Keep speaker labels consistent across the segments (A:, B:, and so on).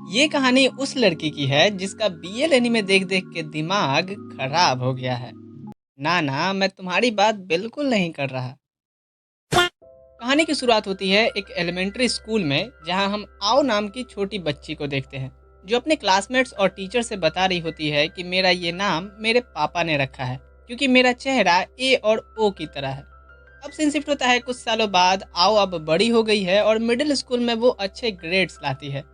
A: ये कहानी उस लड़की की है जिसका बीएल एनीमे देख देख के दिमाग खराब हो गया है। ना ना, मैं तुम्हारी बात बिल्कुल नहीं कर रहा। कहानी की शुरुआत होती है एक एलिमेंट्री स्कूल में, जहां हम आओ नाम की छोटी बच्ची को देखते हैं, जो अपने क्लासमेट्स और टीचर से बता रही होती है कि मेरा ये नाम मेरे पापा ने रखा है, क्योंकि मेरा चेहरा ए और ओ की तरह है। अब सीन शिफ्ट होता है कुछ सालों बाद। आओ अब बड़ी हो गई है और मिडिल स्कूल में वो अच्छे ग्रेड्स लाती है।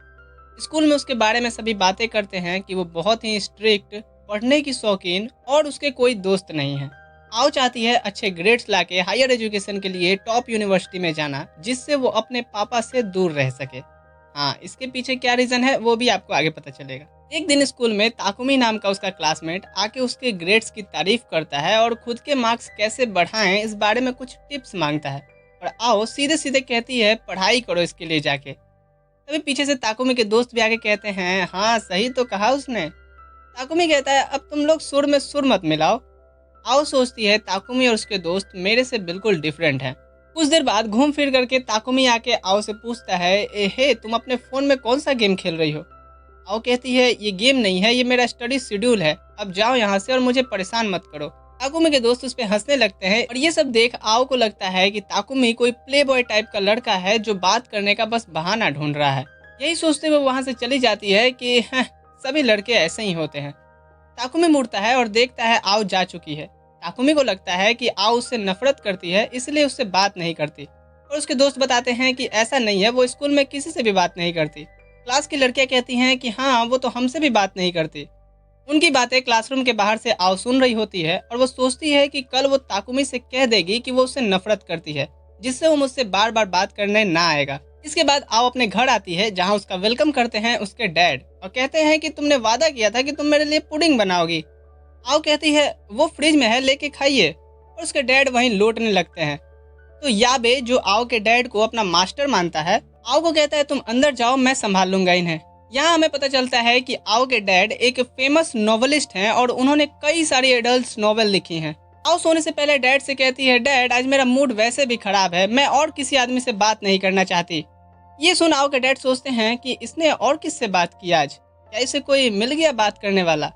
A: स्कूल में उसके बारे में सभी बातें करते हैं कि वो बहुत ही स्ट्रिक्ट, पढ़ने की शौकीन और उसके कोई दोस्त नहीं है। आओ चाहती है अच्छे ग्रेड्स लाके हायर एजुकेशन के लिए टॉप यूनिवर्सिटी में जाना, जिससे वो अपने पापा से दूर रह सके। हाँ, इसके पीछे क्या रीज़न है वो भी आपको आगे पता चलेगा। एक दिन स्कूल में ताकुमी नाम का उसका क्लासमेट आके उसके ग्रेड्स की तारीफ करता है और खुद के मार्क्स कैसे बढ़ाएं इस बारे में कुछ टिप्स मांगता है। और आओ सीधे सीधे कहती है पढ़ाई करो इसके लिए जाके। तभी पीछे से ताकुमी के दोस्त भी आके कहते हैं हाँ सही तो कहा उसने। ताकुमी कहता है अब तुम लोग सुर में सुर मत मिलाओ। आओ सोचती है ताकुमी और उसके दोस्त मेरे से बिल्कुल डिफरेंट हैं। कुछ देर बाद घूम फिर करके ताकुमी आके आओ से पूछता है ए हे, तुम अपने फ़ोन में कौन सा गेम खेल रही हो। आओ कहती है ये गेम नहीं है, ये मेरा स्टडी शेड्यूल है, अब जाओ यहाँ से और मुझे परेशान मत करो। ताकुमी के दोस्त उस पर हंसने लगते हैं और ये सब देख आओ को लगता है कि ताकुमी कोई प्ले बॉय टाइप का लड़का है जो बात करने का बस बहाना ढूंढ रहा है। यही सोचते हुए वहाँ से चली जाती है कि सभी लड़के ऐसे ही होते हैं। ताकुमी मुड़ता है और देखता है आओ जा चुकी है। ताकुमी को लगता है कि आओ उससे नफरत करती है, इसलिए उससे बात नहीं करती। और उसके दोस्त बताते हैं कि ऐसा नहीं है, वो स्कूल में किसी से भी बात नहीं करती। क्लास की लड़कियां कहती हैं कि हाँ वो तो हमसे भी बात नहीं करती। उनकी बातें क्लासरूम के बाहर से आओ सुन रही होती है और वो सोचती है कि कल वो ताकुमी से कह देगी कि वो उससे नफरत करती है, जिससे वो मुझसे बार बार बात करने ना आएगा। इसके बाद आओ अपने घर आती है, जहाँ उसका वेलकम करते हैं उसके डैड और कहते हैं कि तुमने वादा किया था कि तुम मेरे लिए पुडिंग बनाओगी। आओ कहती है वो फ्रिज में है, लेके खाइए। और उसके डैड वहीं लौटने लगते हैं। तो याबे जो आओ के डैड को अपना मास्टर मानता है, आओ को कहता है तुम अंदर जाओ, मैं संभाल लूंगा इन्हें। यहाँ हमें पता चलता है कि आओ के डैड एक फेमस नॉवेलिस्ट हैं और उन्होंने कई सारी एडल्ट नॉवेल लिखी हैं। आओ सोने से पहले डैड से कहती है डैड आज मेरा मूड वैसे भी खराब है, मैं और किसी आदमी से बात नहीं करना चाहती। ये सुन आओ के डैड सोचते हैं कि इसने और किससे बात की आज, क्या इसे कोई मिल गया बात करने वाला।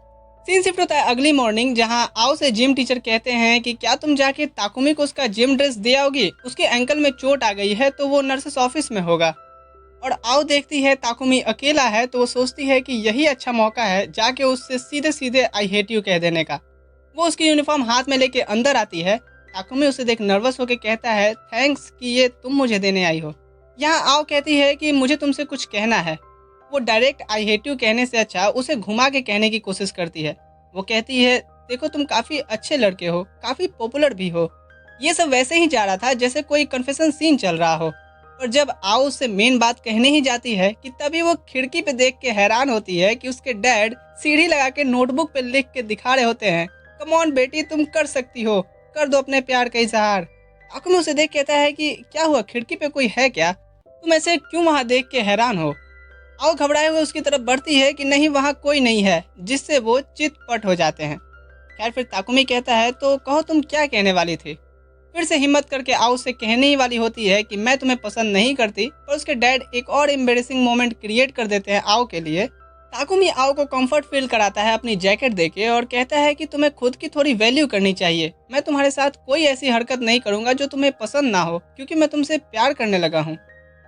A: सीन शिफ्ट होता है अगली मॉर्निंग, जहां आओ से जिम टीचर कहते हैं कि क्या तुम जाके ताकुमी को उसका जिम ड्रेस दे आओगी, उसके एंकल में चोट आ गई है तो वो नर्सेस ऑफिस में होगा। और आओ देखती है ताकुमी अकेला है तो वो सोचती है कि यही अच्छा मौका है जाके उससे सीधे सीधे आई हेट यू कह देने का। वो उसकी यूनिफॉर्म हाथ में लेके अंदर आती है। ताकुमी उसे देख नर्वस होकर कहता है थैंक्स कि ये तुम मुझे देने आई हो। यहाँ आओ कहती है कि मुझे तुमसे कुछ कहना है। वो डायरेक्ट आई हेट यू कहने से अच्छा उसे घुमा के कहने की कोशिश करती है। वो कहती है देखो तुम काफ़ी अच्छे लड़के हो, काफ़ी पॉपुलर भी हो। ये सब वैसे ही जा रहा था जैसे कोई कन्फेशन सीन चल रहा हो। और जब आओ उससे मेन बात कहने ही जाती है कि तभी वो खिड़की पे देख के हैरान होती है कि उसके डैड सीढ़ी लगा के नोटबुक पे लिख के दिखा रहे होते हैं कम ऑन बेटी तुम कर सकती हो, कर दो अपने प्यार का इजहार। ताकुमी उसे देख कहता है कि क्या हुआ, खिड़की पे कोई है क्या, तुम ऐसे क्यों वहाँ देख के हैरान हो। आओ घबराए हुए उसकी तरफ बढ़ती है कि नहीं वहाँ कोई नहीं है, जिससे वो चितपट हो जाते हैं। खैर फिर ताकुमी कहता है तो कहो तुम क्या कहने वाली थी। फिर से हिम्मत करके आओ से कहने ही वाली होती है कि मैं तुम्हें पसंद नहीं करती, पर उसके डैड एक और एम्बेरसिंग मोमेंट क्रिएट कर देते हैं आओ के लिए। ताकुमी आओ को कंफर्ट फील कराता है अपनी जैकेट देके और कहता है कि तुम्हें खुद की थोड़ी वैल्यू करनी चाहिए। मैं तुम्हारे साथ कोई ऐसी हरकत नहीं करूंगा जो तुम्हें पसंद ना हो, क्योंकि मैं तुमसे प्यार करने लगा हूँ।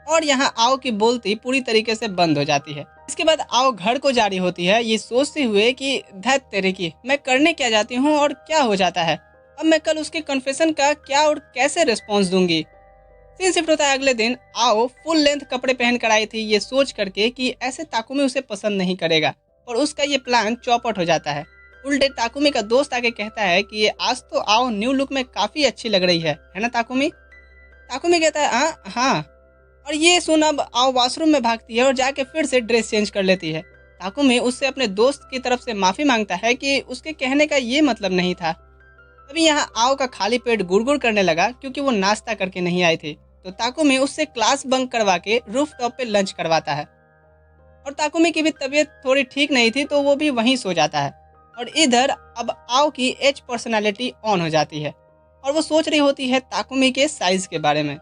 A: और यहाँ आओ की बोलती पूरी तरीके से बंद हो जाती है। इसके बाद आओ घर को जा रही होती है, ये सोचते हुए कि धत तेरे की, मैं करने क्या जाती हूँ और क्या हो जाता है, अब मैं कल उसके कन्फेशन का क्या और कैसे रिस्पॉन्स दूंगी। सीन शिफ्ट होता है अगले दिन। आओ फुल लेंथ कपड़े पहन कर आई थी, ये सोच करके कि ऐसे ताकुमी उसे पसंद नहीं करेगा, और उसका ये प्लान चौपट हो जाता है। उल्टे ताकुमी का दोस्त आके कहता है कि ये आज तो आओ न्यू लुक में काफी अच्छी लग रही है ना ताकुमी। ताकुमी कहता है हाँ। और ये सुन अब आओ वॉशरूम में भागती है और जाके फिर से ड्रेस चेंज कर लेती है। ताकुमी उससे अपने दोस्त की तरफ से माफी मांगता है कि उसके कहने का ये मतलब नहीं था। तभी यहाँ आओ का खाली पेट गुड़गुड़ करने लगा क्योंकि वो नाश्ता करके नहीं आई थी। तो ताकुमी उससे क्लास बंक करवा के रूफ टॉप पे लंच करवाता है। और ताकुमी की भी तबीयत थोड़ी ठीक नहीं थी तो वो भी वहीं सो जाता है। और इधर अब आओ की एच पर्सनालिटी ऑन हो जाती है और वो सोच रही होती है ताकुमी के साइज के बारे में।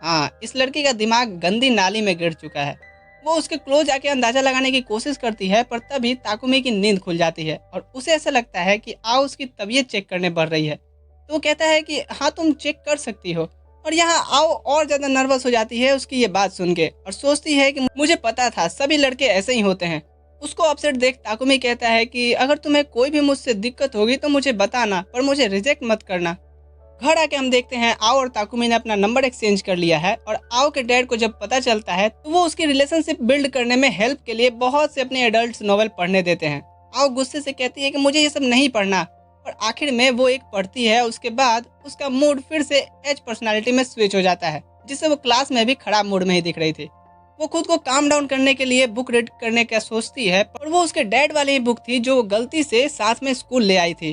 A: हाँ, इस लड़की का दिमाग गंदी नाली में गिर चुका है। वो उसके क्लोज आके अंदाजा लगाने की कोशिश करती है, पर तभी ताकुमी की नींद खुल जाती है और उसे ऐसा लगता है कि आओ उसकी तबीयत चेक करने बढ़ रही है। तो वो कहता है कि हाँ, तुम चेक कर सकती हो। और यहाँ आओ और ज़्यादा नर्वस हो जाती है उसकी ये बात सुन के और सोचती है कि मुझे पता था सभी लड़के ऐसे ही होते हैं। उसको अपसेट देख ताकुमी कहता है कि अगर तुम्हें कोई भी मुझसे दिक्कत होगी तो मुझे बताना, पर मुझे रिजेक्ट मत करना। घर आके हम देखते हैं आओ और ताकुमी ने अपना नंबर एक्सचेंज कर लिया है और आओ के डैड को जब पता चलता है तो वो उसकी रिलेशनशिप बिल्ड करने में हेल्प के लिए बहुत से अपने एडल्ट नॉवेल पढ़ने देते हैं। आओ गुस्से से कहती है कि मुझे ये सब नहीं पढ़ना, और आखिर में वो एक पढ़ती है। उसके बाद उसका मूड फिर से एच पर्सनालिटी में स्विच हो जाता है, जिससे वो क्लास में भी खराब मूड में ही दिख रही थी। वो खुद को काम डाउन करने के लिए बुक रीड करने का सोचती है, पर वो उसके डैड वाली ही बुक थी जो वो गलती से साथ में स्कूल ले आई थी।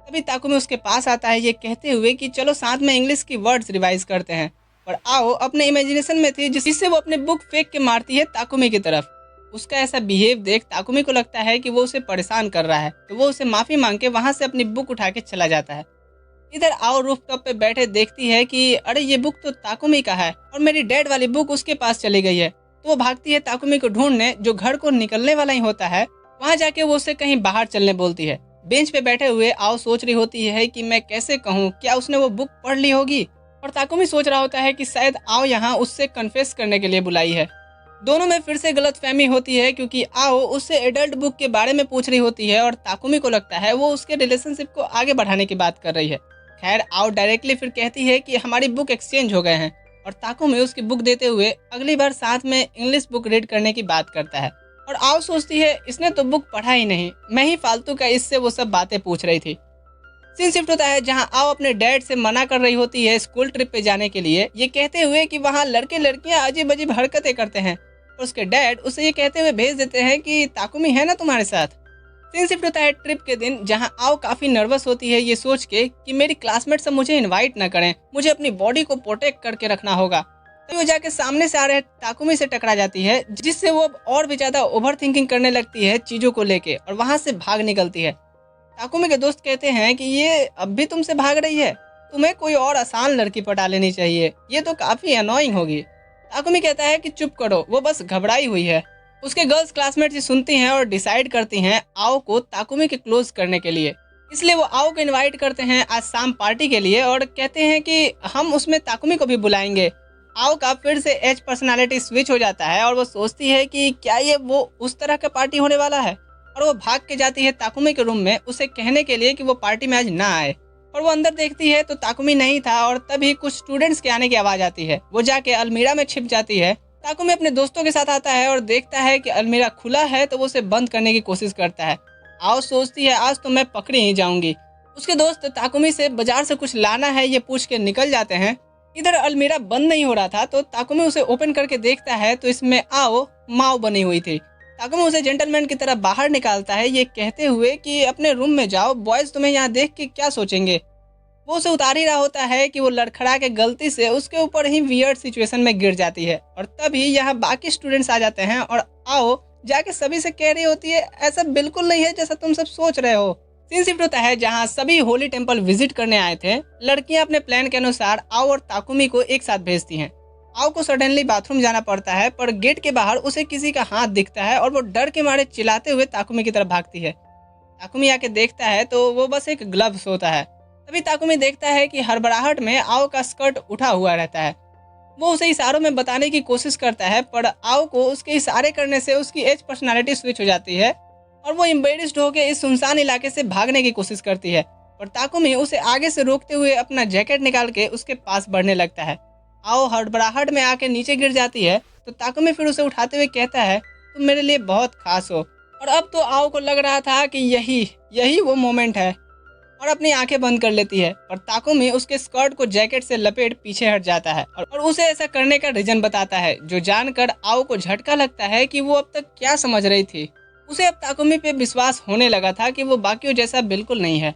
A: तभी ताकुमी उसके पास आता है ये कहते हुए कि चलो साथ में इंग्लिश की वर्ड्स रिवाइज करते हैं। पर आओ अपने इमेजिनेशन में थी जिससे वो अपने बुक फेंक के मारती है ताकुमी की तरफ। उसका ऐसा बिहेव देख ताकुमी को लगता है कि वो उसे परेशान कर रहा है, तो वो उसे माफी मांग के वहां से अपनी बुक उठा के चला जाता है। इधर आओ रूफटॉप पे बैठे देखती है कि अरे ये बुक तो ताकुमी का है और मेरी डैड वाली बुक उसके पास चली गई है। तो वो भागती है ताकुमी को ढूंढने, जो घर को निकलने वाला ही होता है। वहां जाके वो उसे कहीं बाहर चलने बोलती है। बेंच पे बैठे हुए आओ सोच रही होती है कि मैं कैसे कहूँ, क्या उसने वो बुक पढ़ ली होगी। और ताकुमी सोच रहा होता है कि शायद आओ यहाँ उससे कन्फेस करने के लिए बुलाई है। दोनों में फिर से गलतफहमी होती है क्योंकि आओ उससे एडल्ट बुक के बारे में पूछ रही होती है और ताकुमी को लगता है वो उसके रिलेशनशिप को आगे बढ़ाने की बात कर रही है। खैर आओ डायरेक्टली फिर कहती है कि हमारी बुक एक्सचेंज हो गए हैं, और ताकुमी उसकी बुक देते हुए अगली बार साथ में इंग्लिश बुक रीड करने की बात करता है। और आओ सोचती है इसने तो बुक पढ़ा ही नहीं, मैं ही फालतू का इससे वो सब बातें पूछ रही थी। सीन शिफ्ट होता है जहां आओ अपने डैड से मना कर रही होती है स्कूल ट्रिप पे जाने के लिए, ये कहते हुए कि वहां लड़के लड़कियां अजीब अजीब हरकतें करते हैं। और उसके डैड उसे ये कहते हुए भेज देते हैं कि ताकुमी है ना तुम्हारे साथ। सीन शिफ्ट होता है ट्रिप के दिन जहां आओ काफी नर्वस होती है ये सोच के कि मेरी क्लासमेट सब मुझे इनवाइट ना करें, मुझे अपनी बॉडी को प्रोटेक्ट करके रखना होगा। तो वो जाके सामने से आ रहे ताकुमी से टकरा जाती है, जिससे वो अब और भी ज्यादा ओवर थिंकिंग करने लगती है चीजों को लेके और वहां से भाग निकलती है। ताकुमी के दोस्त कहते हैं कि ये अब भी तुमसे भाग रही है, तुम्हें कोई और आसान लड़की पटा लेनी चाहिए, ये तो काफी अनोइंग होगी। ताकुमी कहता है कि चुप करो, वो बस घबराई हुई है। उसके गर्ल्स क्लासमेट से सुनती हैं और डिसाइड करती हैं आओ को ताकुमी के क्लोज करने के लिए। इसलिए वो आओ को इनवाइट करते हैं आज शाम पार्टी के लिए और कहते हैं कि हम उसमें ताकुमी को भी बुलाएंगे। आओ का फिर से एच पर्सनालिटी स्विच हो जाता है और वो सोचती है कि क्या ये वो उस तरह का पार्टी होने वाला है, और वो भाग के जाती है ताकुमी के रूम में उसे कहने के लिए कि वो पार्टी में आज ना आए। और वो अंदर देखती है तो ताकुमी नहीं था और तभी कुछ स्टूडेंट्स के आने की आवाज आती है। वो जाके अलमीरा में छिप जाती है। ताकुमी अपने दोस्तों के साथ आता है और देखता है कि अलमीरा खुला है, तो वो उसे बंद करने की कोशिश करता है। आओ सोचती है आज तो मैं पकड़ी ही जाऊंगी। उसके दोस्त ताकुमी से बाजार से कुछ लाना है ये पूछ के निकल जाते हैं। इधर अलमीरा बंद नहीं हो रहा था तो ताकुमी उसे ओपन करके देखता है तो इसमें आओ माओ बनी हुई थी। ताकुमी उसे जेंटलमैन की तरह बाहर निकालता है ये कहते हुए कि अपने रूम में जाओ, बॉयज तुम्हें यहाँ देख के क्या सोचेंगे। वो उसे उतार ही रहा होता है कि वो लड़खड़ा के गलती से उसके ऊपर ही वियर्ड सिचुएशन में गिर जाती है। और तभी यहाँ बाकी स्टूडेंट्स आ जाते हैं और आओ जाके सभी से कह रही होती है ऐसा बिल्कुल नहीं है जैसा तुम सब सोच रहे हो। सीन शिफ्ट होता है जहाँ सभी होली टेम्पल विजिट करने आए थे। लड़कियां अपने प्लान के अनुसार आओ और ताकुमी को एक साथ भेजती हैं। आओ को सडनली बाथरूम जाना पड़ता है, पर गेट के बाहर उसे किसी का हाथ दिखता है और वो डर के मारे चिल्लाते हुए ताकुमी की तरफ भागती है। ताकुमी आके देखता है तो वो बस एक ग्लव्स होता है। तभी ताकुमी देखता है कि हड़बड़ाहट में आओ का स्कर्ट उठा हुआ रहता है। वो उसे इशारों में बताने की कोशिश करता है, पर आओ को उसके इशारे करने से उसकी एज पर्सनालिटी स्विच हो जाती है और वो एम्बेरस्ड होकर इस सुनसान इलाके से भागने की कोशिश करती है। पर ताकुमी उसे आगे से रोकते हुए अपना जैकेट निकाल के उसके पास बढ़ने लगता है। आओ हड़बड़ाहट में आके नीचे गिर जाती है तो ताकुमी फिर उसे उठाते हुए कहता है तुम मेरे लिए बहुत खास हो। और अब तो आओ को लग रहा था कि यही वो मोमेंट है और अपनी आंखें बंद कर लेती है। और ताकुमी उसके स्कर्ट को जैकेट से लपेट पीछे हट जाता है और उसे ऐसा करने का रीजन बताता है, जो जानकर आओ को झटका लगता है कि वो अब तक क्या समझ रही थी। उसे अब ताकुमी पे विश्वास होने लगा था कि वो बाकियों जैसा बिल्कुल नहीं है।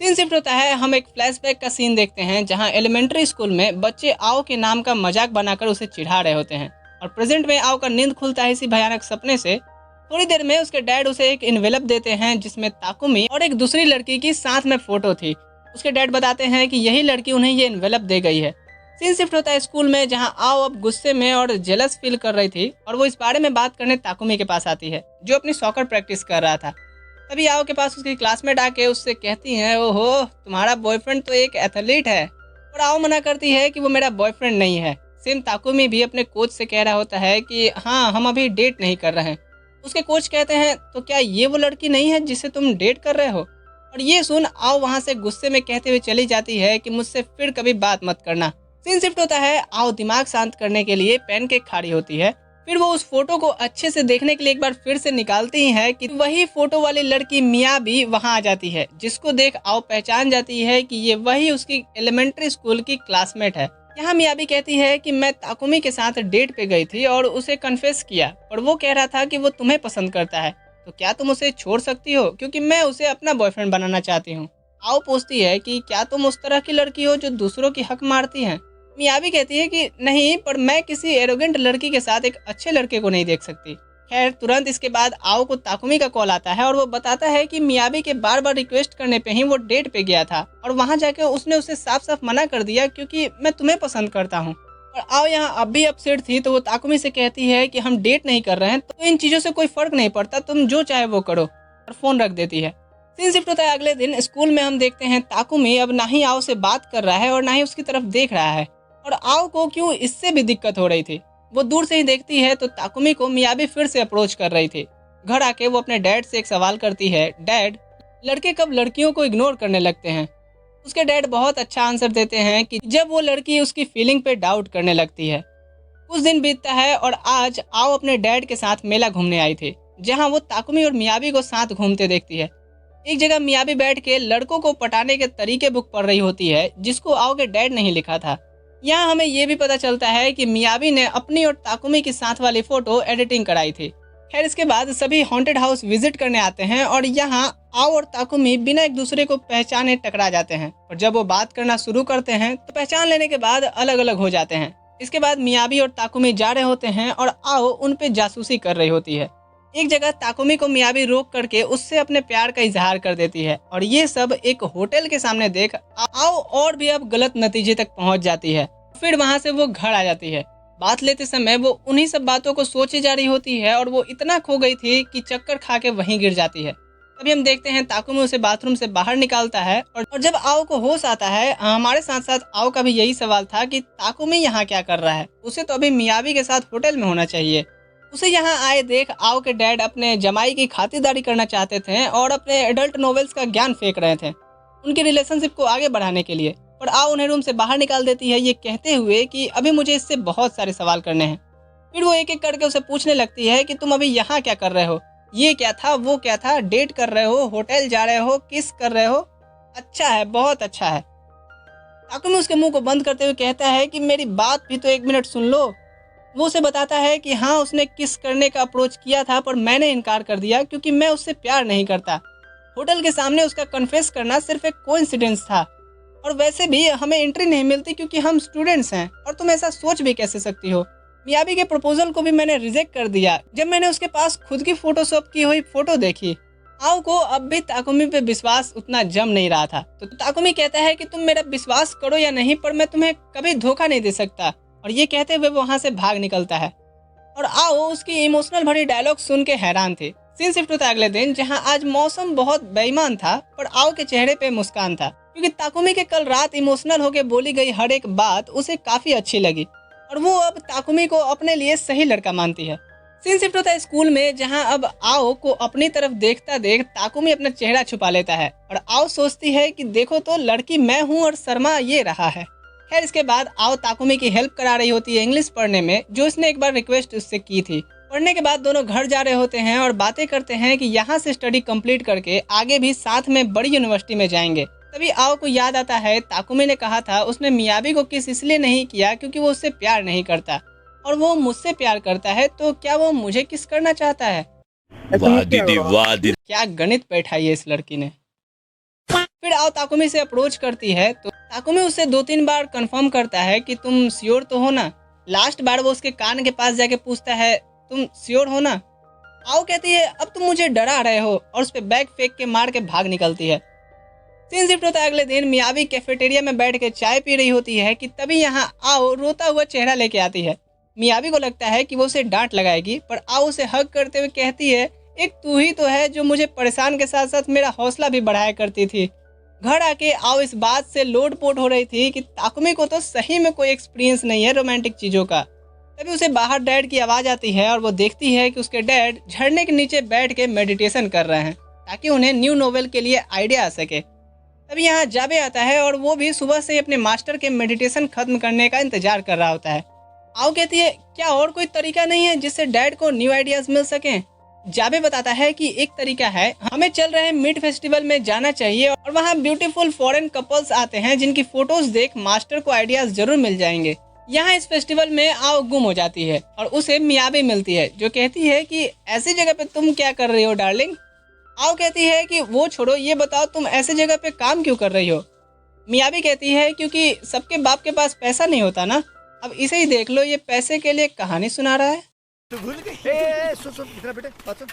A: सीन शिफ्ट होता है, हम एक फ्लैशबैक का सीन देखते हैं जहां एलिमेंट्री स्कूल में बच्चे आओ के नाम का मजाक बनाकर उसे चिढ़ा रहे होते हैं और प्रेजेंट में आओ का नींद खुलता है इसी भयानक सपने से। थोड़ी देर में उसके डैड उसे एक इन्वेलप देते हैं जिसमें ताकुमी और एक दूसरी लड़की की साथ में फोटो थी। उसके डैड बताते हैं कि यही लड़की उन्हें ये इन्वेलप दे गई है। सीन शिफ्ट होता है स्कूल में, जहां आओ अब गुस्से में और जेलस फील कर रही थी और वो इस बारे में बात करने ताकुमी के पास आती है, जो अपनी सॉकर प्रैक्टिस कर रहा था। तभी आओ के पास उसकी क्लासमेट आके उससे कहती हैं, ओहो तुम्हारा बॉयफ्रेंड तो एक एथलीट है। और आओ मना करती है कि वो मेरा बॉयफ्रेंड नहीं है। सेम ताकुमी भी अपने कोच से कह रहा होता है कि हाँ हम अभी डेट नहीं कर रहे हैं। उसके कोच कहते हैं, तो क्या ये वो लड़की नहीं है जिसे तुम डेट कर रहे हो? और ये सुन आओ वहाँ से गुस्से में कहते हुए चली जाती है कि मुझसे फिर कभी बात मत करना। सीन शिफ्ट होता है, आओ दिमाग शांत करने के लिए पैनकेक खाड़ी होती है। फिर वो उस फोटो को अच्छे से देखने के लिए एक बार फिर से निकालती ही है कि वही फोटो वाली लड़की मिया भी वहाँ आ जाती है, जिसको देख आओ पहचान जाती है कि ये वही उसकी एलिमेंट्री स्कूल की क्लासमेट है। यहाँ मिया भी कहती है कि मैं ताकुमी के साथ डेट पे गई थी और उसे कन्फेस किया और वो कह रहा था कि वो तुम्हें पसंद करता है, तो क्या तुम उसे छोड़ सकती हो, क्योंकि मैं उसे अपना बॉयफ्रेंड बनाना चाहती हूँ। आओ पूछती है कि क्या तुम उस तरह की लड़की हो जो दूसरों की हक मारती हैं? मियाबी कहती है कि नहीं, पर मैं किसी एरोगेंट लड़की के साथ एक अच्छे लड़के को नहीं देख सकती। खैर तुरंत इसके बाद आओ को ताकुमी का कॉल आता है और वो बताता है कि मियाबी के बार बार रिक्वेस्ट करने पे ही वो डेट पे गया था और वहाँ जाके उसने उसे साफ साफ मना कर दिया क्योंकि मैं तुम्हें पसंद करता हूँ। और आओ यहाँ अब भी अपसेट थी, तो वो ताकुमी से कहती है कि हम डेट नहीं कर रहे हैं तो इन चीज़ों से कोई फर्क नहीं पड़ता, तुम जो चाहे वो करो, और फोन रख देती है। सीन शिफ्ट होता है अगले दिन स्कूल में। हम देखते हैं ताकुमी अब ना ही आओ से बात कर रहा है और ना ही उसकी तरफ देख रहा है, और आओ को क्यों इससे भी दिक्कत हो रही थी। वो दूर से ही देखती है तो ताकुमी को मियाबी फिर से अप्रोच कर रही थी। घर आके वो अपने डैड से एक सवाल करती है, डैड लड़के कब लड़कियों को इग्नोर करने लगते हैं? उसके डैड बहुत अच्छा आंसर देते हैं कि जब वो लड़की उसकी फीलिंग पे डाउट करने लगती है। कुछ दिन बीतता है और आज आओ अपने डैड के साथ मेला घूमने आई थी, जहाँ वो ताकुमी और मियाबी को साथ घूमते देखती है। एक जगह मियाबी बैठ के लड़कों को पटाने के तरीके बुक पढ़ रही होती है, जिसको आओ के डैड ने ही लिखा था। यहाँ हमें ये भी पता चलता है कि मियाबी ने अपनी और ताकुमी की साथ वाली फोटो एडिटिंग कराई थी। खैर इसके बाद सभी हॉन्टेड हाउस विजिट करने आते हैं और यहाँ आओ और ताकुमी बिना एक दूसरे को पहचाने टकरा जाते हैं, और जब वो बात करना शुरू करते हैं तो पहचान लेने के बाद अलग अलग हो जाते हैं। इसके बाद मियाबी और ताकुमी जा रहे होते हैं और आओ उन पे जासूसी कर रही होती है। एक जगह ताकुमी को मियाबी रोक करके उससे अपने प्यार का इजहार कर देती है, और ये सब एक होटल के सामने देख आओ और भी अब गलत नतीजे तक पहुंच जाती है। फिर वहां से वो घर आ जाती है। बात लेते समय वो उन्हीं सब बातों को सोचे जा रही होती है और वो इतना खो गई थी कि चक्कर खा के वहीं गिर जाती है। तभी हम देखते हैं ताकुमी उसे बाथरूम से बाहर निकालता है, और जब आओ को होश आता है, हमारे साथ साथ आओ का भी यही सवाल था कि ताकुमी यहाँ क्या कर रहा है। उसे तो अभी मियाबी के साथ होटल में होना चाहिए। उसे यहाँ आए देख आओ के डैड अपने जमाई की खातिरदारी करना चाहते थे और अपने एडल्ट नॉवेल्स का ज्ञान फेंक रहे थे उनकी रिलेशनशिप को आगे बढ़ाने के लिए, और आओ उन्हें रूम से बाहर निकाल देती है, ये कहते हुए कि अभी मुझे इससे बहुत सारे सवाल करने हैं। फिर वो एक एक करके उसे पूछने लगती है कि तुम अभी यहाँ क्या कर रहे हो, ये क्या था, वो क्या था, डेट कर रहे हो, होटल जा रहे हो, किस कर रहे हो? अच्छा है, बहुत अच्छा है। ताकुमी उसके मुंह को बंद करते हुए कहता है कि मेरी बात भी तो एक मिनट सुन लो। वो उसे बताता है कि हाँ उसने किस करने का अप्रोच किया था, पर मैंने इनकार कर दिया क्योंकि मैं उससे प्यार नहीं करता। होटल के सामने उसका कन्फेस करना सिर्फ एक कोइंसिडेंस था, और वैसे भी हमें एंट्री नहीं मिलती क्योंकि हम स्टूडेंट्स हैं, और तुम ऐसा सोच भी कैसे सकती हो? मियाबी के प्रपोजल को भी मैंने रिजेक्ट कर दिया जब मैंने उसके पास खुद की फोटोशॉप की हुई फोटो देखी। आओ को अब भी ताकुमी पे विश्वास उतना जम नहीं रहा था, तो ताकुमी कहता है कि तुम मेरा विश्वास करो या नहीं, पर मैं तुम्हें कभी धोखा नहीं दे सकता, और ये कहते हुए वो वहाँ से भाग निकलता है। और आओ उसकी इमोशनल भरी डायलॉग सुन के हैरान थे। सीन शिफ्ट होता है अगले दिन, जहाँ आज मौसम बहुत बेईमान था, पर आओ के चेहरे पे मुस्कान था क्योंकि ताकुमी के कल रात इमोशनल होके बोली गई हर एक बात उसे काफी अच्छी लगी, और वो अब ताकुमी को अपने लिए सही लड़का मानती है। सीन शिफ्ट होता है स्कूल में, जहां अब आओ को अपनी तरफ देखता देख ताकुमी अपना चेहरा छुपा लेता है, और आओ सोचती है कि देखो तो लड़की मैं हूं और शर्मा ये रहा है। खैर इसके बाद आओ ताकुमी की हेल्प करा रही होती है इंग्लिश पढ़ने में, जो उसने एक बार रिक्वेस्ट उससे की थी। पढ़ने के बाद दोनों घर जा रहे होते हैं और बातें करते हैं कि यहाँ से स्टडी कंप्लीट करके आगे भी साथ में बड़ी यूनिवर्सिटी में जाएंगे। तभी आओ को याद आता है ताकुमी ने कहा था उसने मियाबी को किस इसलिए नहीं किया क्योंकि वो उससे प्यार नहीं करता, और वो मुझसे प्यार करता है, तो क्या वो मुझे किस करना चाहता है?
B: वाह दीदी, वाह दीदी।
A: क्या गणित बैठाई है इस लड़की ने। फिर आओ ताकुमी से अप्रोच करती है, तो ताकुमी उससे 2-3 बार कंफर्म करता है कि तुम श्योर तो हो ना। लास्ट बार वो उसके कान के पास जाके पूछता है तुम श्योर हो ना। आओ कहती है अब तुम मुझे डरा रहे हो, और उस पे बैग फेंक के मार के भाग निकलती है। सीन शिफ्ट होता है अगले दिन। मियाबी कैफेटेरिया में बैठ के चाय पी रही होती है कि तभी यहाँ आओ रोता हुआ चेहरा लेके आती है। मियाबी को लगता है कि वो उसे डांट लगाएगी, पर आओ उसे हग करते हुए कहती है, एक तू ही तो है जो मुझे परेशान के साथ साथ मेरा हौसला भी बढ़ाया करती थी। घर आके आओ इस बात से लोटपोट हो रही थी कि ताकुमी को तो सही में कोई एक्सपीरियंस नहीं है रोमांटिक चीज़ों का। तभी उसे बाहर डैड की आवाज़ आती है और वो देखती है कि उसके डैड झरने के नीचे बैठ के मेडिटेशन कर रहे हैं ताकि उन्हें न्यू नोवेल के लिए आइडिया आ सके। तभी यहाँ जाबे आता है और वो भी सुबह से ही अपने मास्टर के मेडिटेशन खत्म करने का इंतजार कर रहा होता है। आओ कहती है, क्या और कोई तरीका नहीं है जिससे डैड को न्यू आइडियाज मिल सकें? जाबे बताता है कि एक तरीका है, हमें चल रहे मीट फेस्टिवल में जाना चाहिए और वहाँ ब्यूटीफुल फॉरेन कपल्स आते हैं जिनकी फोटोज देख मास्टर को आइडियाज जरूर मिल जाएंगे। यहाँ इस फेस्टिवल में आओ गुम हो जाती है और उसे मियाबी मिलती है जो कहती है कि ऐसी जगह पे तुम क्या कर रही हो डार्लिंग? आओ कहती है कि वो छोड़ो, ये बताओ तुम ऐसी जगह पे काम क्यों कर रही हो? मियाबी कहती है क्योंकि सबके बाप के पास पैसा नहीं होता ना, अब इसे ही देख लो, ये पैसे के लिए कहानी सुना रहा है।
C: तू भूल गई? सुन इधर बेटे बात सुन।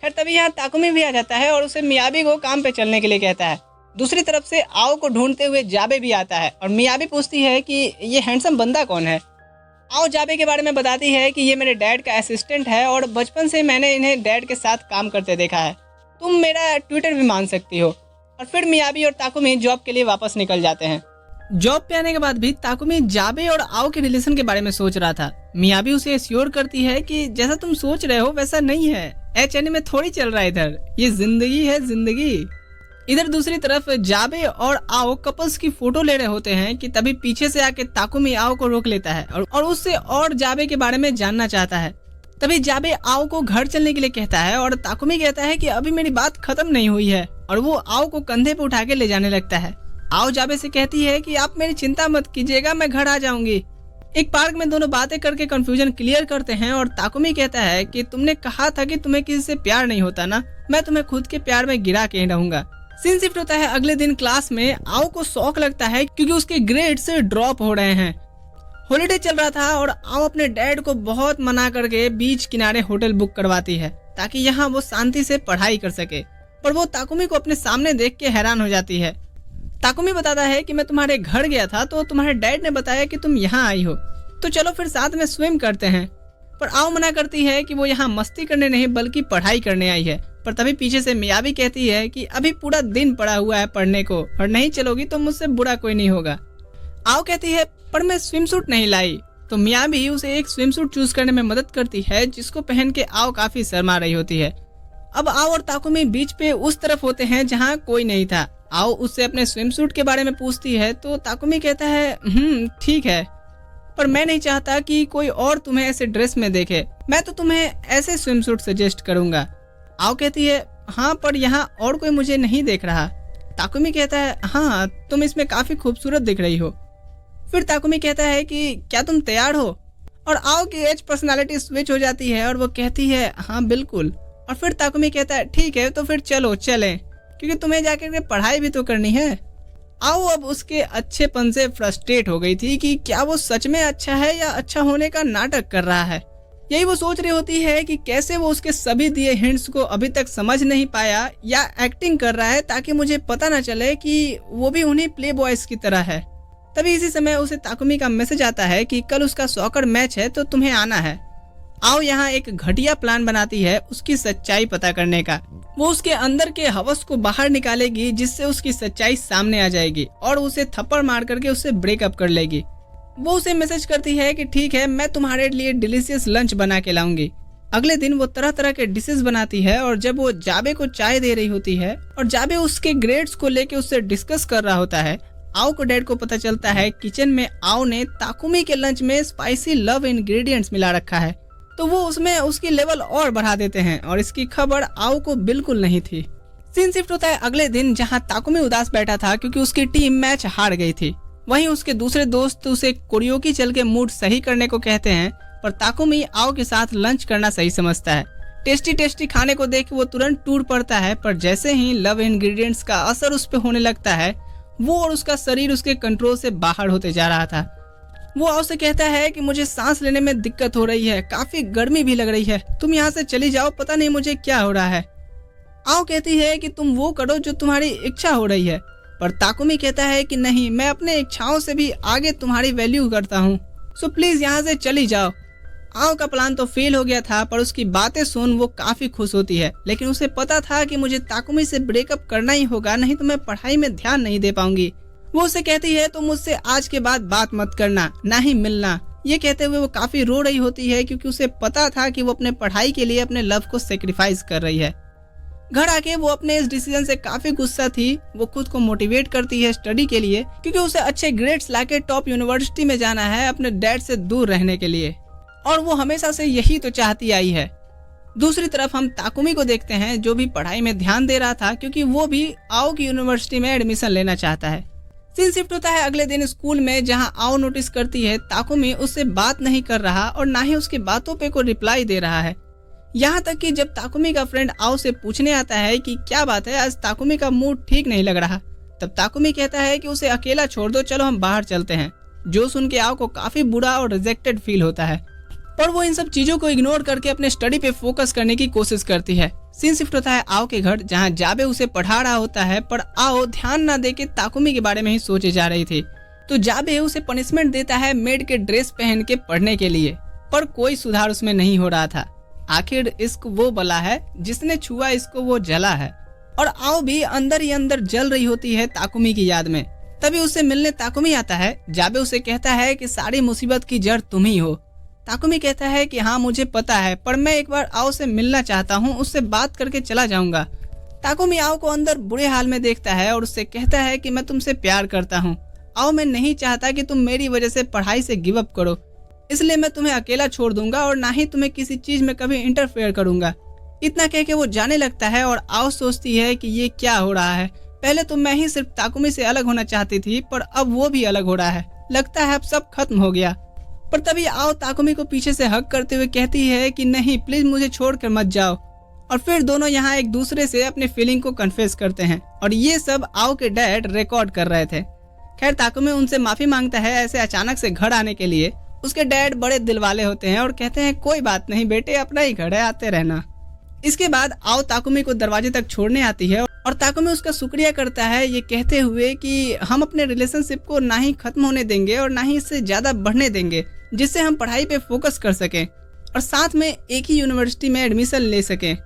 A: खैर तभी यहाँ ताकुमी भी आ जाता है और उसे मियाबी को काम पे चलने के लिए कहता है। दूसरी तरफ से आओ को ढूंढते हुए जाबे भी आता है और मियाबी पूछती है कि ये हैंडसम बंदा कौन है। आओ जाबे के बारे में बताती है कि ये मेरे डैड का असिस्टेंट है और बचपन से मैंने इन्हें डैड के साथ काम करते देखा है, तुम मेरा ट्विटर भी मान सकती हो। और फिर मियाबी और ताकुमी जॉब के लिए वापस निकल जाते हैं। जॉब पे आने के बाद भी ताकुमी जाबे और आओ के रिलेशन के बारे में सोच रहा था। मियाबी उसे एश्योर करती है कि जैसा तुम सोच रहे हो वैसा नहीं है, एचएनए में थोड़ी चल रहा है इधर, ये जिंदगी है जिंदगी। इधर दूसरी तरफ जाबे और आओ कपल्स की फोटो ले रहे होते हैं कि तभी पीछे से आके ताकुमी आओ को रोक लेता है और उससे और जाबे के बारे में जानना चाहता है। तभी जाबे आओ को घर चलने के लिए कहता है और ताकुमी कहता है कि अभी मेरी बात खत्म नहीं हुई है और वो आओ को कंधे पे उठा के ले जाने लगता है। आओ जाबे से कहती है कि आप मेरी चिंता मत कीजिएगा, मैं घर आ जाऊंगी। एक पार्क में दोनों बातें करके कंफ्यूजन क्लियर करते हैं और ताकुमी कहता है कि तुमने कहा था कि तुम्हें किसी से प्यार नहीं होता ना, मैं तुम्हें खुद के प्यार में गिरा के ही रहूंगा। सीन शिफ्ट होता है अगले दिन क्लास में। आओ को शौक लगता है क्योंकि उसके ग्रेड्स ड्रॉप हो रहे हैं। हॉलिडे चल रहा था और आओ अपने डैड को बहुत मना करके बीच किनारे होटल बुक करवाती है ताकि यहाँ वो शांति से पढ़ाई कर सके, पर वो ताकुमी को अपने सामने देख के हैरान हो जाती है। ताकुमी बताता है कि मैं तुम्हारे घर गया था तो तुम्हारे डैड ने बताया कि तुम यहाँ आई हो, तो चलो फिर साथ में स्विम करते हैं। पर आओ मना करती है कि वो यहाँ मस्ती करने नहीं बल्कि पढ़ाई करने आई है। पर तभी पीछे से मियाबी कहती है कि अभी पूरा दिन पड़ा हुआ है पढ़ने को और नहीं चलोगी तो मुझसे बुरा कोई नहीं होगा। आओ कहती है पर मैं स्विम सूट नहीं लाई, तो मियाबी उसे एक स्विम सूट चूज करने में मदद करती है जिसको पहन के आओ काफी शर्मा रही होती है। अब आओ और ताकुमी बीच पे उस तरफ होते हैं जहाँ कोई नहीं था। आओ उससे अपने स्विम सूट के बारे में पूछती है तो ताकुमी कहता है ठीक है, पर मैं नहीं चाहता कि कोई और तुम्हें ऐसे ड्रेस में देखे, मैं तो तुम्हें ऐसे स्विम सूट सजेस्ट करूंगा। आओ कहती है हाँ, पर यहाँ और कोई मुझे नहीं देख रहा। ताकुमी कहता है हाँ, तुम इसमें काफी खूबसूरत दिख रही हो। फिर ताकुमी कहता है कि क्या तुम तैयार हो? और आओ की एज पर्सनालिटी स्विच हो जाती है और वो कहती है हाँ बिल्कुल। और फिर ताकुमी कहता है ठीक है तो फिर चलो चलें, क्योंकि तुम्हें जाकर पढ़ाई भी तो करनी है। आओ अब उसके अच्छेपन से फ्रस्ट्रेट हो गई थी कि क्या वो सच में अच्छा है या अच्छा होने का नाटक कर रहा है। यही वो सोच रही होती है कि कैसे वो उसके सभी दिए हिंट्स को अभी तक समझ नहीं पाया या एक्टिंग कर रहा है ताकि मुझे पता न चले कि वो भी उन्हीं प्ले बॉयज की तरह है। तभी इसी समय उसे ताकुमी का मैसेज आता है कि कल उसका सॉकर मैच है तो तुम्हें आना है। आओ यहाँ एक घटिया प्लान बनाती है उसकी सच्चाई पता करने का। वो उसके अंदर के हवस को बाहर निकालेगी जिससे उसकी सच्चाई सामने आ जाएगी और उसे थप्पड़ मार करके उससे ब्रेकअप कर लेगी। वो उसे मैसेज करती है कि ठीक है, मैं तुम्हारे लिए डिलीशियस लंच बना के लाऊंगी। अगले दिन वो तरह तरह के डिशेस बनाती है और जब वो जाबे को चाय दे रही होती है और जाबे उसके ग्रेड्स को लेके उससे डिस्कस कर रहा होता है, आओ को डैड को पता चलता है किचन में आओ ने ताकुमी के लंच में स्पाइसी लव इंग्रेडिएंट्स मिला रखा है, तो वो उसमें उसकी लेवल और बढ़ा देते हैं और इसकी खबर आओ को बिल्कुल नहीं थी। सीन शिफ्ट होता है अगले दिन जहां ताकुमी उदास बैठा था क्योंकि उसकी टीम मैच हार गई थी। वहीं उसके दूसरे दोस्त उसे कोरियोकी चल के मूड सही करने को कहते हैं, पर ताकुमी आओ के साथ लंच करना सही समझता है। टेस्टी टेस्टी खाने को देख वो तुरंत टूट पड़ता है, पर जैसे ही लव इंग्रेडिएंट्स का असर उस पर होने लगता है वो और उसका शरीर उसके कंट्रोल से बाहर होते जा रहा था। वो आओ से कहता है कि मुझे सांस लेने में दिक्कत हो रही है, काफी गर्मी भी लग रही है, तुम यहाँ से चली जाओ, पता नहीं मुझे क्या हो रहा है। आओ कहती है कि तुम वो करो जो तुम्हारी इच्छा हो रही है, पर ताकुमी कहता है कि नहीं, मैं अपने इच्छाओं से भी आगे तुम्हारी वैल्यू करता हूँ, सो प्लीज यहाँ से चली जाओ। आओ का प्लान तो फेल हो गया था, पर उसकी बातें सुन वो काफी खुश होती है, लेकिन उसे पता था कि मुझे ताकुमी से ब्रेकअप करना ही होगा, नहीं तो मैं पढ़ाई में ध्यान नहीं दे पाऊंगी। वो उसे कहती है तुम मुझसे आज के बाद बात मत करना, ना ही मिलना। ये कहते हुए वो काफी रो रही होती है, क्योंकि उसे पता था कि वो अपने पढ़ाई के लिए अपने लव को सेक्रीफाइस कर रही है। घर आके वो अपने इस डिसीजन से काफी गुस्सा थी। वो खुद को मोटिवेट करती है स्टडी के लिए, क्योंकि उसे अच्छे ग्रेड्स लाके टॉप यूनिवर्सिटी में जाना है अपने डैड से दूर रहने के लिए, और वो हमेशा से यही तो चाहती आई है। दूसरी तरफ हम ताकुमी को देखते हैं, जो भी पढ़ाई में ध्यान दे रहा था, क्योंकि वो भी आओ की यूनिवर्सिटी में एडमिशन लेना चाहता है। सीन शिफ्ट होता है अगले दिन स्कूल में, जहां आओ नोटिस करती है ताकुमी उससे बात नहीं कर रहा और ना ही उसकी बातों पे को रिप्लाई दे रहा है। यहाँ तक कि जब ताकुमी का फ्रेंड आओ से पूछने आता है कि क्या बात है, आज ताकुमी का मूड ठीक नहीं लग रहा, तब ताकुमी कहता है कि उसे अकेला छोड़ दो, चलो हम बाहर चलते हैं। जो सुन के आओ को काफी बुरा और रिजेक्टेड फील होता है, पर वो इन सब चीजों को इग्नोर करके अपने स्टडी पे फोकस करने की कोशिश करती है। सीन शिफ्ट होता है आओ के घर, जहां जाबे उसे पढ़ा रहा होता है, पर आओ ध्यान न देके ताकुमी के बारे में ही सोचे जा रही थी। तो जाबे उसे पनिशमेंट देता है मेड के ड्रेस पहन के पढ़ने के लिए, पर कोई सुधार उसमें नहीं हो रहा था। आखिर इश्क वो बला है, जिसने छुआ इसको वो जला है, और आओ भी अंदर ही अंदर जल रही होती है ताकुमी की याद में। तभी उससे मिलने ताकुमी आता है। जाबे उसे कहता है कि सारी मुसीबत की जड़ तुम ही हो। ताकुमी कहता है कि हाँ मुझे पता है, पर मैं एक बार आओ से मिलना चाहता हूँ, उससे बात करके चला जाऊंगा। ताकुमी आओ को अंदर बुरे हाल में देखता है और उससे कहता है कि मैं तुमसे प्यार करता हूँ। आओ, मैं नहीं चाहता कि तुम मेरी वजह से पढ़ाई से गिव अप करो, इसलिए मैं तुम्हें अकेला छोड़ दूंगा और ना ही तुम्हें किसी चीज में कभी इंटरफेयर करूंगा। इतना कह के वो जाने लगता है और आओ सोचती है कि ये क्या हो रहा है। पहले तो मैं ही सिर्फ ताकुमी से अलग होना चाहती थी, पर अब वो भी अलग हो रहा है। लगता है अब सब खत्म हो गया। पर तभी आओ ताकुमी को पीछे से हग करते हुए कहती है कि नहीं, प्लीज मुझे छोड़कर मत जाओ। और फिर दोनों यहाँ एक दूसरे से अपने फीलिंग को कन्फेस करते हैं, और ये सब आओ के डैड रिकॉर्ड कर रहे थे। खैर ताकुमी उनसे माफी मांगता है ऐसे अचानक से घर आने के लिए। उसके डैड बड़े दिल वाले होते हैं और कहते हैं कोई बात नहीं बेटे, अपना ही घर है, आते रहना। इसके बाद आओ ताकुमी को दरवाजे तक छोड़ने आती है और ताकुमी उसका शुक्रिया करता है, ये कहते हुए कि हम अपने रिलेशनशिप को ना ही खत्म होने देंगे और ना ही इससे ज्यादा बढ़ने देंगे, जिससे हम पढ़ाई पे फोकस कर सकें और साथ में एक ही यूनिवर्सिटी में एडमिशन ले सकें।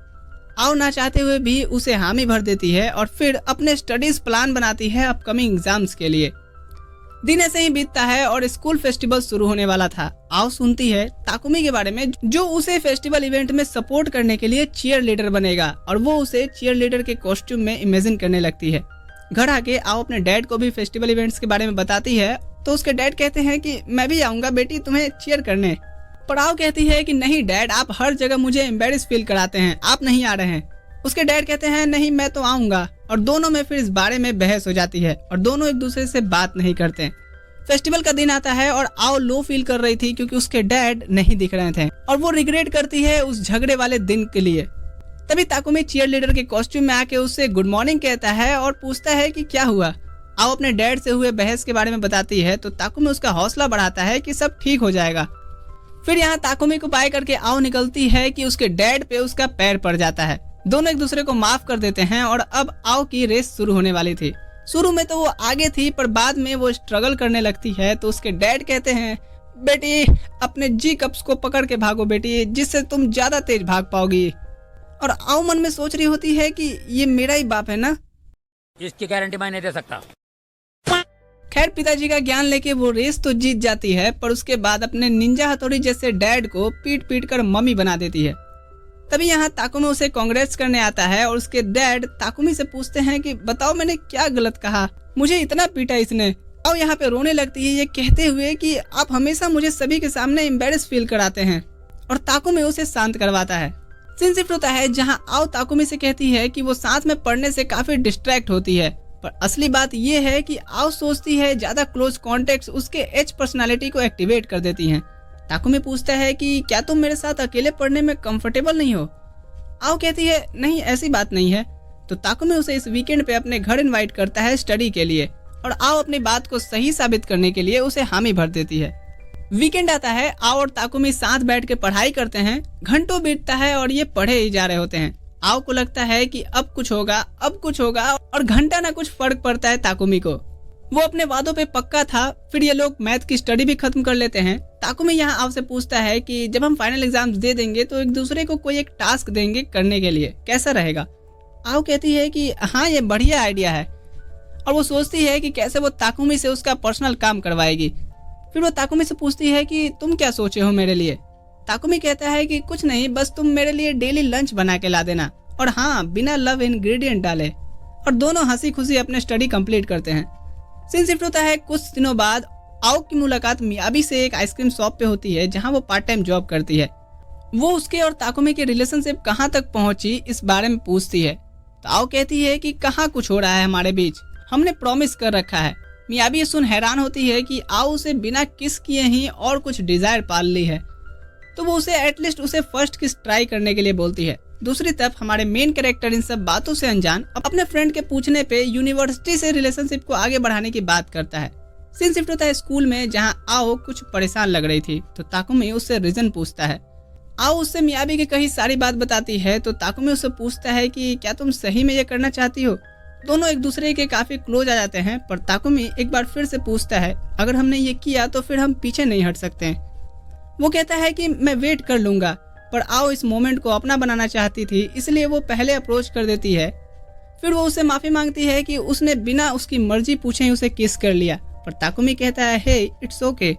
A: आओ ना चाहते हुए भी उसे हामी भर देती है और फिर अपने स्टडीज प्लान बनाती है अपकमिंग एग्जाम्स के लिए। दिन ऐसे ही बीतता है और स्कूल फेस्टिवल शुरू होने वाला था। आओ सुनती है ताकुमी के बारे में, जो उसे फेस्टिवल इवेंट में सपोर्ट करने के लिए चीयर लीडर बनेगा, और वो उसे चीयर लीडर के कॉस्ट्यूम में इमेजिन करने लगती है। घर आके आओ अपने डैड को भी फेस्टिवल इवेंट्स के बारे में बताती है, तो उसके डैड कहते हैं कि मैं भी आऊंगा बेटी तुम्हें चीयर करने। पर आओ कहती है कि नहीं डैड, आप हर जगह मुझे एम्बेरस फील कराते हैं, आप नहीं आ रहे हैं। उसके डैड कहते हैं नहीं मैं तो आऊंगा, और दोनों में फिर इस बारे में बहस हो जाती है और दोनों एक दूसरे से बात नहीं करते। फेस्टिवल का दिन आता है और आओ लो फील कर रही थी क्योंकि उसके डैड नहीं दिख रहे थे, और वो रिग्रेट करती है उस झगड़े वाले दिन के लिए। तभी ताकुमी चीयर लीडर के कॉस्ट्यूम में आके उससे गुड मॉर्निंग कहता है और पूछता है कि क्या हुआ। आओ अपने डैड से हुए बहस के बारे में बताती है, तो ताकुमी उसका हौसला बढ़ाता है कि सब ठीक हो जाएगा। फिर यहाँ ताकुमी को बाय करके आओ निकलती है कि उसके डैड पे उसका पैर पड़ जाता है। दोनों एक दूसरे को माफ कर देते हैं और अब आओ की रेस शुरू होने वाली थी। शुरू में तो वो आगे थी, पर बाद में वो स्ट्रगल करने लगती है, तो उसके डैड कहते हैं बेटी अपने जी कप्स को पकड़ के भागो बेटी, जिससे तुम ज्यादा तेज भाग पाओगी। और आओ मन में सोच रही होती है कि ये मेरा ही बाप है ना,
D: इसकी गारंटी मैं नहीं दे सकता।
A: खैर पिताजी का ज्ञान लेके वो रेस तो जीत जाती है, पर उसके बाद अपने निंजा हथौड़ी जैसे डैड को पीट पीट कर मम्मी बना देती है। तभी यहाँ ताकुमी उसे कांग्रेस करने आता है और उसके डैड ताकुमी से पूछते हैं कि बताओ मैंने क्या गलत कहा, मुझे इतना पीटा इसने। और यहाँ पे रोने लगती है ये कहते हुए कि आप हमेशा मुझे सभी के सामने एम्बेरस फील कराते हैं, और ताकुमी उसे शांत करवाता है। सीन शिफ्ट होता है जहाँ आओ ताकुमी से कहती है कि वो साथ में पढ़ने से काफी डिस्ट्रैक्ट होती है, पर असली बात ये है कि आओ सोचती है ज्यादा क्लोज कॉन्टेक्ट उसके एच पर्सनालिटी को एक्टिवेट कर देती हैं। ताकुमी पूछता है कि क्या तुम मेरे साथ अकेले पढ़ने में कंफर्टेबल नहीं हो। आओ कहती है नहीं ऐसी बात नहीं है। तो ताकुमी उसे इस वीकेंड पे अपने घर इनवाइट करता है स्टडी के लिए, और आओ अपनी बात को सही साबित करने के लिए उसे हामी भर देती है। वीकेंड आता है, आओ और ताकुमी साथ बैठ के पढ़ाई करते हैं। घंटों बीतता है और ये पढ़े ही जा रहे होते हैं। आओ को लगता है कि अब कुछ होगा और घंटा ना कुछ फर्क पड़ता है ताकुमी को। वो अपने वादों पे पक्का था। फिर ये लोग मैथ की स्टडी भी खत्म कर लेते हैं। ताकुमी यहाँ आओ से पूछता है कि जब हम फाइनल एग्जाम्स दे देंगे तो एक दूसरे को कोई एक टास्क देंगे करने के लिए, कैसा रहेगा? आओ कहती है कि हाँ ये बढ़िया आइडिया है, और वो सोचती है कि कैसे वो ताकुमी से उसका पर्सनल काम करवाएगी। फिर वो ताकुमी से पूछती है कि तुम क्या सोचे हो मेरे लिए? ताकुमी कहता है कि कुछ नहीं, बस तुम मेरे लिए डेली लंच बना के ला देना, और हाँ बिना लव इंग्रेडिएंट डाले। और दोनों हंसी खुशी अपने स्टडी कंप्लीट करते हैं। सीन शिफ्ट होता है कुछ दिनों बाद। आओ की मुलाकात मियाबी से एक आइसक्रीम शॉप पे होती है जहाँ वो पार्ट टाइम जॉब करती है। वो उसके और ताकुमी के रिलेशनशिप कहाँ तक पहुंची इस बारे में पूछती है। तो आओ कहती है कि कहाँ कुछ हो रहा है हमारे बीच, हमने प्रॉमिस कर रखा है। मियाबी ये सुन हैरान होती है कि आओ उसे बिना किस किए ही और कुछ डिजायर पाल ली है, तो वो उसे एटलीस्ट उसे फर्स्ट किस ट्राई करने के लिए बोलती है। दूसरी तरफ हमारे मेन कैरेक्टर इन सब बातों से अनजान अपने फ्रेंड के पूछने पे यूनिवर्सिटी से रिलेशनशिप को आगे बढ़ाने की बात करता है। सीन शिफ्ट होता है स्कूल में जहां आओ कुछ परेशान लग रही थी, तो ताकुमी उससे रीजन पूछता है। आओ उससे मियाबी की कही सारी बात बताती है, तो ताकुमी उससे पूछता है कि क्या तुम सही में ये करना चाहती हो? दोनों एक दूसरे के काफी क्लोज आ जाते हैं, पर ताकुमी एक बार फिर से पूछता है अगर हमने ये किया तो फिर हम पीछे नहीं हट सकते। वो कहता है कि मैं वेट कर लूंगा, पर आओ इस मोमेंट को अपना बनाना चाहती थी, इसलिए वो पहले अप्रोच कर देती है। फिर वो उससे माफी मांगती है कि उसने बिना उसकी मर्जी पूछे ही उसे किस कर लिया, पर ताकुमी कहता है हे इट्स ओके।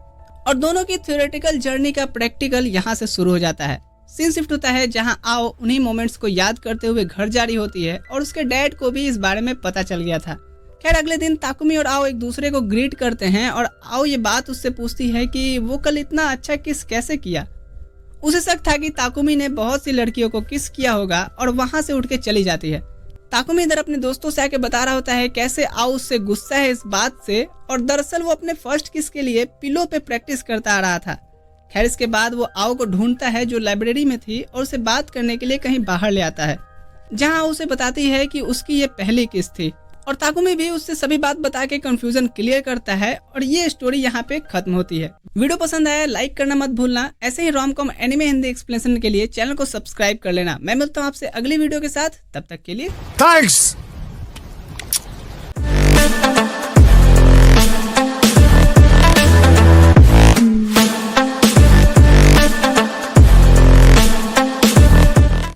A: और दोनों की थ्योरेटिकल जर्नी का प्रैक्टिकल यहाँ से शुरू हो जाता है। सीन शिफ्ट होता है जहाँ आओ उन्हीं मोमेंट्स को याद करते हुए घर जा रही होती है, और उसके डैड को भी इस बारे में पता चल गया था। खैर अगले दिन ताकुमी और आओ एक दूसरे को ग्रीट करते हैं, और आओ ये बात उससे पूछती है कि वो कल इतना अच्छा किस कैसे किया। उसे शक था कि ताकुमी ने बहुत सी लड़कियों को किस किया होगा, और वहां से उठ के चली जाती है। ताकुमी इधर अपने दोस्तों से आके बता रहा होता है कैसे आओ उससे गुस्सा है इस बात से, और दरअसल वो अपने फर्स्ट किस के लिए पिलो पे प्रैक्टिस करता आ रहा था। खैर इसके बाद वो आओ को ढूंढता है जो लाइब्रेरी में थी, और उसे बात करने के लिए कहीं बाहर ले आता है, जहां उसे बताती है कि उसकी ये पहली किस थी। और ताकुमी भी उससे सभी बात बता के कंफ्यूजन क्लियर करता है, और ये स्टोरी यहाँ पे खत्म होती है। वीडियो पसंद आया लाइक करना मत भूलना। ऐसे ही rom com anime Hindi explanation के लिए चैनल को सब्सक्राइब कर लेना। मैं मिलता हूँ आपसे अगली वीडियो के साथ, तब तक के लिए
C: थैंक्स।